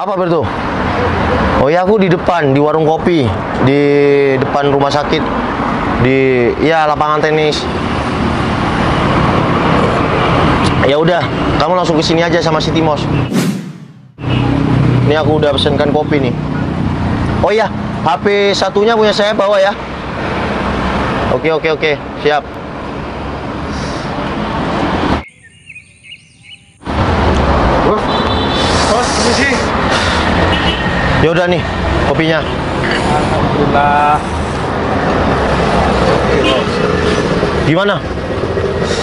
Apa Berto? Oh ya, aku di depan, di warung kopi, di depan rumah sakit, di ya lapangan tenis. Ya udah, kamu langsung ke sini aja sama si Timos. Ini aku udah pesenkan kopi nih. Oh iya, HP satunya punya saya bawa ya. Oke, siap. Bos, permisi. Ya udah nih, kopinya. Alhamdulillah. Gimana?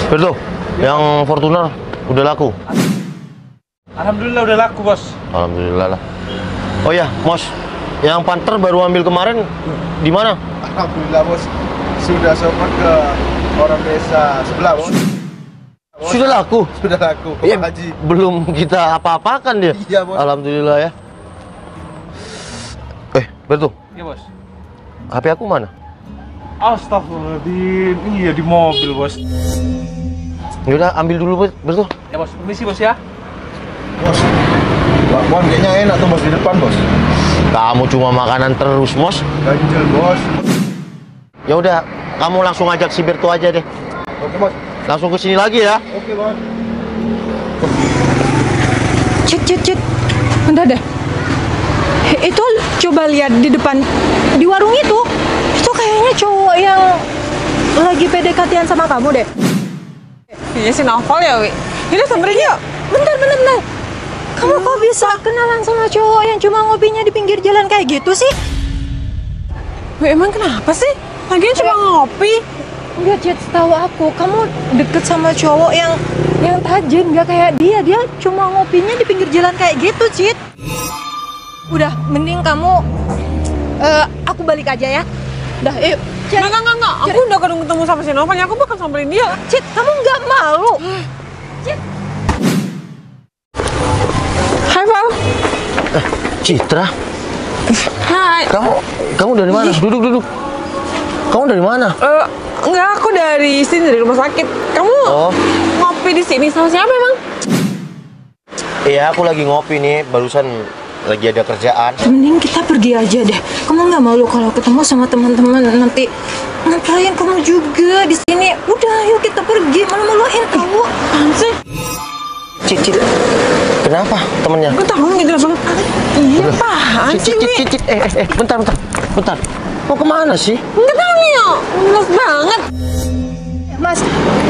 Berto, yang Fortuner udah laku? Alhamdulillah udah laku, Bos. Alhamdulillah lah. Oh ya, Mos, yang Panther baru ambil kemarin di mana? Alhamdulillah, Bos. Sudah sopan ke orang desa sebelah, Bos. Sudah laku? Sudah laku, Pak Ya, Haji. belum kita apa-apakan dia. Iya, Bos. Alhamdulillah ya. Berto, Iya, Bos. HP aku mana? Astagfirullahaladzim. Iya, di mobil, Bos. Ya udah, ambil dulu, Berto. Ya, Bos. Permisi, Bos ya. Bos, bakwan kayaknya enak tuh, Bos, di depan, Bos. Kamu cuma makanan terus, Mos. Ganjel, Bos. Ya udah, kamu langsung ajak si Berto aja deh. Oke, Bos. Langsung ke sini lagi ya. Oke, Bos. Cit. Bentar deh. Itu coba lihat di depan, di warung itu kayaknya cowok yang lagi PDKT-an sama kamu deh. Iya sih novel ya, Wi. Yaudah samperin yuk. Bentar. Kamu kok bisa kenalan sama cowok yang cuma ngopinya di pinggir jalan kayak gitu sih? Wi, emang kenapa sih? Lagian cuma ngopi. Enggak, Cit, setahu aku kamu deket sama cowok yang tajam, nggak kayak dia cuma ngopinya di pinggir jalan kayak gitu, Cit. Udah, mending kamu aku balik aja ya. Udah, yuk. Cit. Enggak. Aku udah ketemu sama si Novel, aku bakal samperin dia. Cit, kamu nggak malu? Cit. Hai, Val. Citra, Hai. kamu dari mana? Duduk. Kamu dari mana? Enggak, aku dari sini, dari rumah sakit. Kamu ngopi di sini sama siapa emang? Iya, aku lagi ngopi nih, barusan lagi ada kerjaan. Mending kita pergi aja deh. Kamu nggak malu kalau ketemu sama teman-teman nanti ngapain kamu juga di sini? Udah, yuk kita pergi. Malu-maluin kamu. Apaan sih? Cicit, kenapa temennya? Aku tahu nggak jelas banget. Iya, apaan sih, Wi? Cicit, bentar. Mau kemana sih? Nggak tahu nih, yo. Jelas banget. Mas,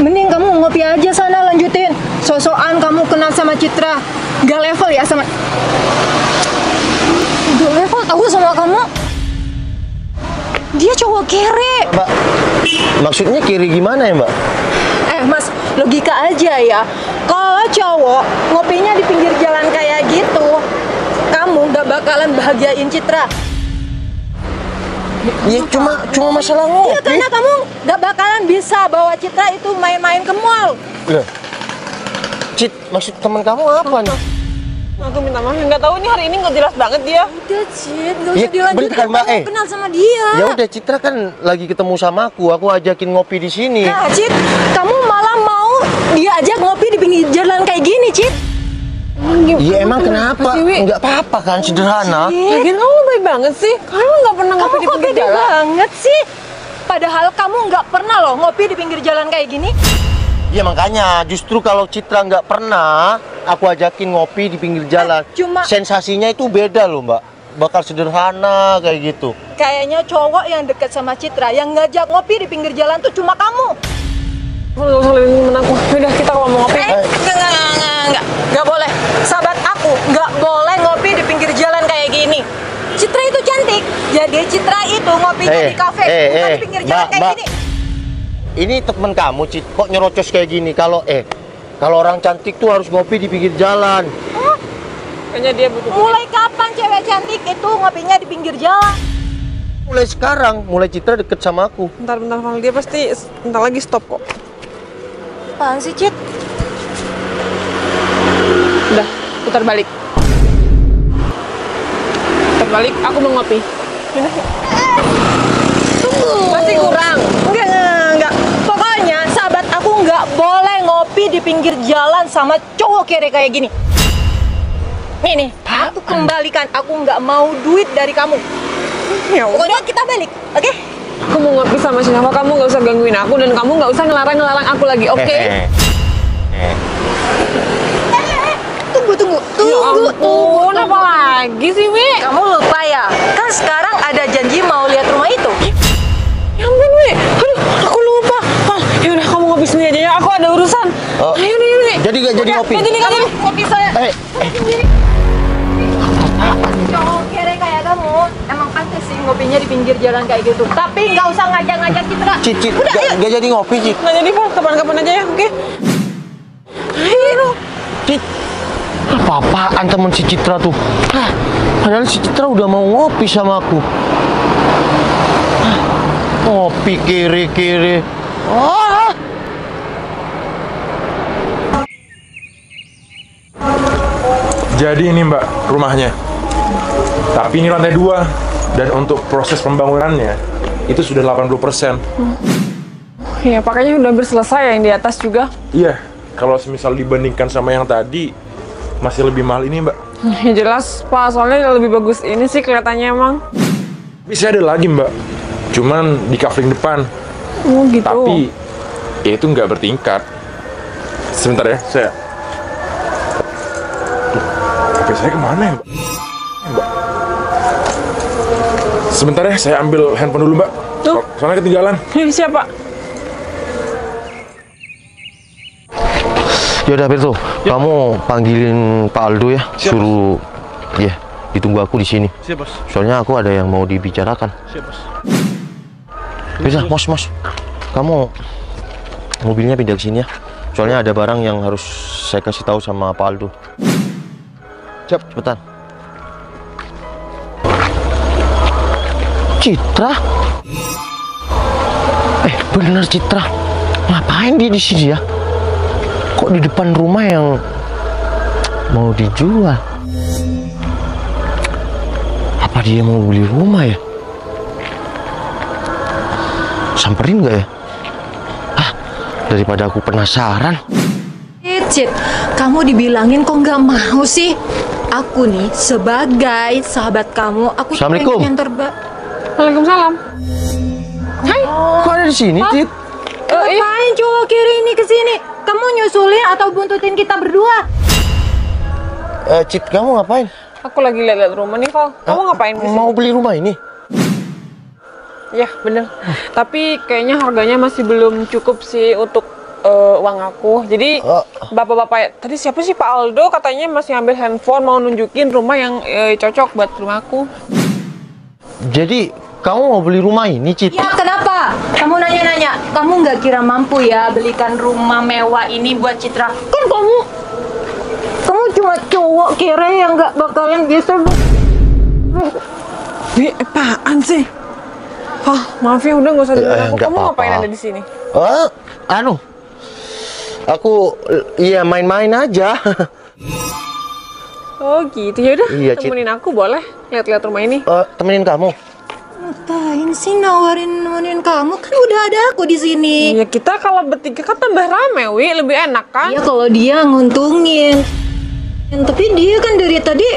mending kamu ngopi aja sana, lanjutin. So-soan kamu kenal sama Citra. Gak level ya sama... Gak level tahu sama kamu. Dia cowok kere. Mbak, maksudnya kiri gimana ya, Mbak? Mas, logika aja ya. Kalau cowok ngopinya di pinggir jalan kayak gitu, kamu gak bakalan bahagiain Citra. Ya cuma masalah ngopi. Iya, karena kamu gak bakalan bisa bawa Citra itu main-main ke mall. Loh. Cit, maksud teman kamu apa nih? Aku minta maaf, nggak tahu nih hari ini nggak jelas banget dia. Udah, Cit, gak Ya, usah dilanjutin. bentar, Mbak, Kamu kenal sama dia. Ya udah, Citra kan lagi ketemu sama aku ajakin ngopi di sini. Nah, Cit, kamu malah mau dia ajak ngopi di pinggir jalan kayak gini, Cit. Iya, emang kenapa? Nggak apa-apa kan, sederhana. Lagian kamu baik banget sih. Kamu nggak pernah ngopi di Kamu kok pinggir pede jalan. banget sih? Padahal kamu nggak pernah loh ngopi di pinggir jalan kayak gini. Ya makanya, justru kalau Citra nggak pernah, aku ajakin ngopi di pinggir jalan. Sensasinya itu beda loh, Mbak. Bakal sederhana kayak gitu. Kayaknya cowok yang deket sama Citra yang ngajak ngopi di pinggir jalan tuh cuma kamu. Nggak usah lebih temen aku. Udah, kita kalau mau ngopi. Nggak boleh. Sahabat aku nggak boleh ngopi di pinggir jalan kayak gini. Citra itu cantik, jadi Citra itu ngopinya di kafe, bukan di pinggir jalan kayak gini. Ini temen kamu, Cit. Kok nyerocos kayak gini? Kalau orang cantik tuh harus ngopi di pinggir jalan. Kayaknya dia butuh. Mulai kapan cewek cantik itu ngopinya di pinggir jalan? Mulai sekarang, mulai Citra deket sama aku. Bentar, kalau dia pasti bentar lagi stop kok. Apaan sih, Cit? Udah, putar balik. Aku mau ngopi. Masih kurang. Enggak. Pokoknya sahabat aku nggak boleh ngopi di pinggir jalan sama cowok kere kayak gini. Nih, aku kembalikan. Aku nggak mau duit dari kamu. Ya udah. Pokoknya kita balik, oke? Aku mau ngopi sama si Nova, kamu nggak usah gangguin aku dan kamu nggak usah ngelarang aku lagi, oke? Tunggu. Apa lagi sih, Wi? Kamu lupa ya? Kan sekarang ada janji mau lihat rumah itu. Ya ampun, Wi. Aduh, aku lupa. Ya udah, kamu ngopi sendiri aja ya. Aku ada urusan. Ayo nih, Wi. Jadi nggak jadi ngopi? Jadi Ngopi saya. Cowok kere kayak kamu, emang pantas sih ngopinya di pinggir jalan kayak gitu. Tapi nggak usah ngajak-ngajak Citra. Cicit, nggak jadi ngopi, Cit. nggak jadi, Pak. Kapan-kapan aja ya, oke? Ayo. Cit, apa-apaan temen si Citra tuh? Padahal si Citra udah mau ngopi sama aku. Ngopi kiri-kiri. Jadi ini Mbak rumahnya. Tapi ini lantai 2 dan untuk proses pembangunannya itu sudah 80%. Ya, pakainya udah berselesai yang di atas juga. Iya, kalau semisal dibandingkan sama yang tadi masih lebih mahal ini Mbak. Ya jelas, Pak. Soalnya lebih bagus ini sih kelihatannya emang. Tapi saya ada lagi Mbak. Cuman di covering depan. Oh gitu. Tapi ya itu nggak bertingkat. Sebentar ya, saya. HP saya kemana ya Mbak? Sebentar ya, saya ambil handphone dulu Mbak. Tuh. Soalnya ketinggalan. Siapa? Yaudah Berto, kamu panggilin Pak Aldo ya. Siap, Suruh, ya ditunggu aku di sini. Siap, Bos. Soalnya aku ada yang mau dibicarakan. Siap, Bos. Bisa, Mos. Kamu mobilnya pindah ke sini ya. Soalnya ada barang yang harus saya kasih tahu sama Pak Aldo. Cepetan. Citra? Bener Citra. Ngapain dia di sini ya? Kok di depan rumah yang mau dijual? Apa dia mau beli rumah ya? Samperin nggak ya? Daripada aku penasaran. Cit, kamu dibilangin kok nggak mau sih? Aku nih sebagai sahabat kamu, aku Assalamualaikum. pengen yang Waalaikumsalam. Hai, kok ada di sini, Cit? Ngapain cowok kiri ini kesini? Kamu nyusulin atau buntutin kita berdua? Cit, kamu ngapain? Aku lagi lihat rumah nih, Val. Kamu ngapain di sini? Mau beli rumah ini? Ya, bener. Tapi kayaknya harganya masih belum cukup sih untuk uang aku. Jadi, bapak-bapak tadi siapa sih Pak Aldo katanya masih ambil handphone mau nunjukin rumah yang cocok buat rumahku. Jadi, kamu mau beli rumah ini, Cit? Ya kenapa? Kamu nanya-nanya, kamu nggak kira mampu ya belikan rumah mewah ini buat Citra? Kan kamu cuma cowok kere yang nggak bakalan bisa. Apaan sih? Maaf ya, udah nggak usah dengerin aku. Kamu ngapain ada di sini? Aku iya main-main aja. Oh gitu, ya udah. Iya, Cit. Temenin aku boleh lihat-lihat rumah ini. Temenin kamu. Ngapain sih nemenin kamu? Kan udah ada aku di sini. Ya kita kalau bertiga kan tambah rame, Wi, lebih enak kan? Iya kalau dia nguntungin. Tapi dia kan dari tadi,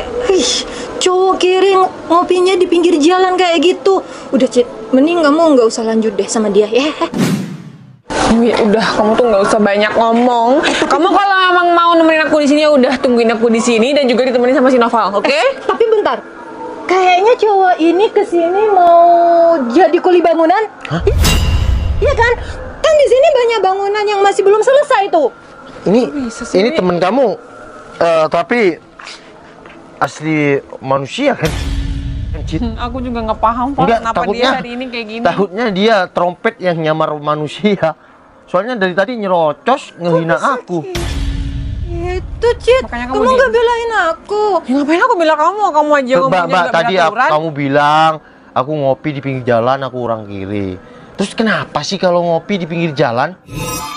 cowok kiri ngopinya di pinggir jalan kayak gitu. Udah Cit, mending kamu nggak usah lanjut deh sama dia ya. Ya udah, kamu tuh nggak usah banyak ngomong. Kamu kalau memang mau nemenin aku di sini, ya udah tungguin aku di sini dan juga ditemenin sama si Noval, oke? Tapi bentar, kayaknya cowok ini kesini mau jadi kuli bangunan. Hah? Iya kan? Kan di sini banyak bangunan yang masih belum selesai tuh. Ini temen kamu, tapi asli manusia kan? Cit. Aku juga nggak paham, Pak, Enggak, kenapa dia hari ini kayak gini. Takutnya dia trompet yang nyamar manusia. Soalnya dari tadi nyerocos ngehina aku. Itu Cit, Makanya kamu nggak belain aku. Ya ngapain aku bilang kamu aja ngomongnya Mbak, nggak tadi beraturan. kamu bilang aku ngopi di pinggir jalan, aku orang kiri. Terus kenapa sih kalau ngopi di pinggir jalan?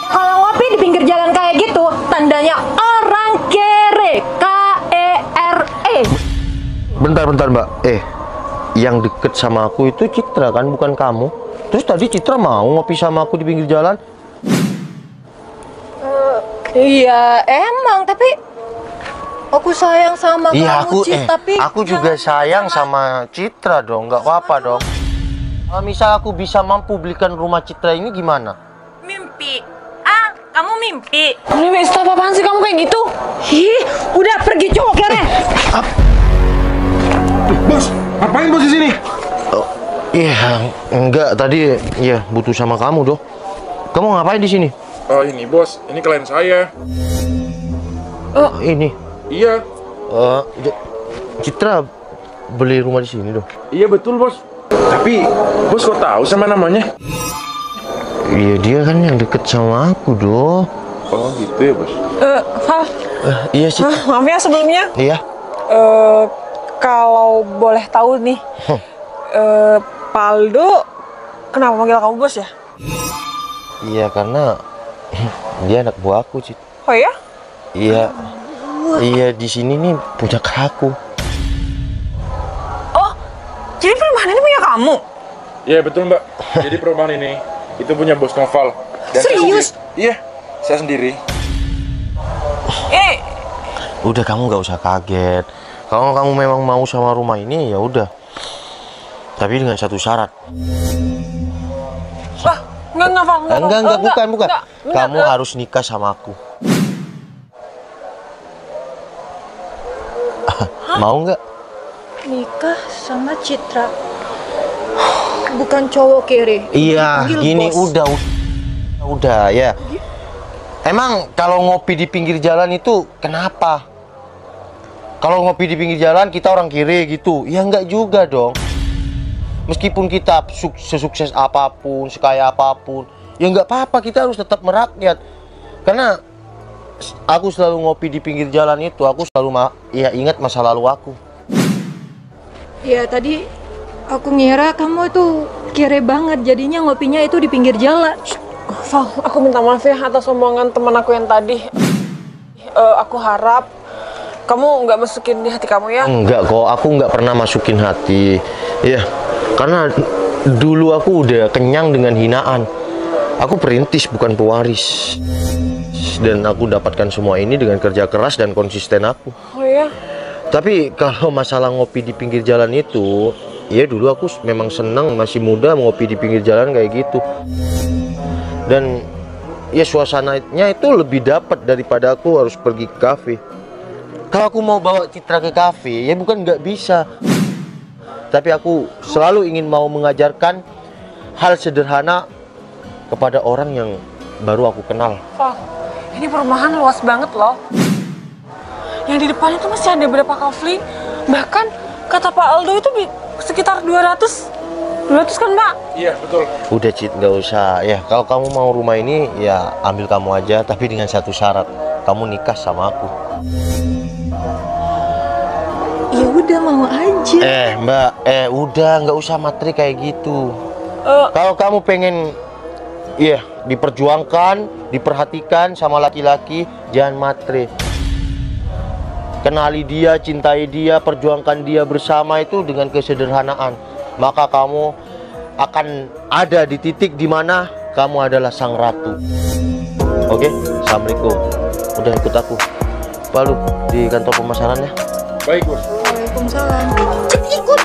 Kalau ngopi di pinggir jalan kayak gitu, tandanya orang kere. K-E-R-E. Bentar Mbak. Yang deket sama aku itu Citra kan, bukan kamu. Terus tadi Citra mau ngopi sama aku di pinggir jalan. Iya emang, tapi Aku sayang sama Iya, kamu, Cit, tapi aku juga sayang sama Citra dong, nggak apa-apa dong. Kalau misal aku bisa mampu belikan rumah Citra ini gimana? mimpi. Ah, kamu mimpi. Ini Besta, apaan sih kamu kayak gitu? Ih, udah pergi cowok kere. Bos, ngapain bos di sini? Iya, enggak tadi ya butuh sama kamu dong. Kamu ngapain di sini? Oh ini bos, ini klien saya. Ini. Iya, Citra beli rumah di sini dong. iya betul bos. Tapi bos kok tahu sama namanya? Iya dia kan yang deket sama aku dong. Oh gitu ya bos. Val, Iya sih. maaf ya sebelumnya. Iya. Kalau boleh tahu nih, Paldo kenapa manggil kamu bos ya? Iya karena dia anak buah aku, Cit. Oh ya? Iya. Iya di sini nih punya aku. Oh, jadi perumahan ini punya kamu? Iya betul mbak. Jadi perumahan ini itu punya bos Noval. Dan saya Serius? sendiri- Iya, saya sendiri. Udah kamu nggak usah kaget. Kalau kamu memang mau sama rumah ini ya udah. Tapi dengan satu syarat. Wah, enggak, Val. Enggak, bukan. Enggak, Kamu harus nikah sama aku. Mau nggak? Nikah sama Citra. Bukan cowok kere. Iya, Panggil gini bos. udah ya. Emang kalau ngopi di pinggir jalan itu kenapa? Kalau ngopi di pinggir jalan kita orang kiri gitu. Ya enggak juga dong. Meskipun kita sesukses apapun, sekaya apapun, ya enggak apa-apa, kita harus tetap merakyat. Karena aku selalu ngopi di pinggir jalan itu, aku selalu ingat masa lalu aku. Ya tadi aku ngira kamu itu kere banget, jadinya ngopinya itu di pinggir jalan. Val, aku minta maaf ya atas omongan teman aku yang tadi. Aku harap kamu nggak masukin di hati kamu ya. Enggak kok, aku nggak pernah masukin hati. Ya, karena dulu aku udah kenyang dengan hinaan. Aku perintis bukan pewaris. Dan aku dapatkan semua ini dengan kerja keras dan konsisten aku. Oh ya? Tapi kalau masalah ngopi di pinggir jalan itu, ya dulu aku memang senang masih muda ngopi di pinggir jalan kayak gitu. Dan ya suasananya itu lebih dapat daripada aku harus pergi ke kafe. Kalau aku mau bawa Citra ke kafe, ya bukan nggak bisa. Tapi aku selalu ingin mau mengajarkan hal sederhana kepada orang yang baru aku kenal. Val, ini perumahan luas banget loh. Yang di depan itu masih ada beberapa kafling. Bahkan kata Pak Aldo itu sekitar 200 kan Mbak? Iya betul. Udah Cit, nggak usah. Ya kalau kamu mau rumah ini, ya ambil kamu aja. Tapi dengan satu syarat, kamu nikah sama aku. Ya udah mau aja. Mbak, udah nggak usah materi kayak gitu. Kalau kamu pengen, ya diperjuangkan, diperhatikan sama laki-laki, jangan materi. Kenali dia, cintai dia, perjuangkan dia bersama itu dengan kesederhanaan. Maka kamu akan ada di titik di mana kamu adalah sang ratu. Oke, assalamualaikum. Udah ikut aku. Lalu di kantor pemasaran ya. Baik bos. Waalaikumsalam. Cit, ikut.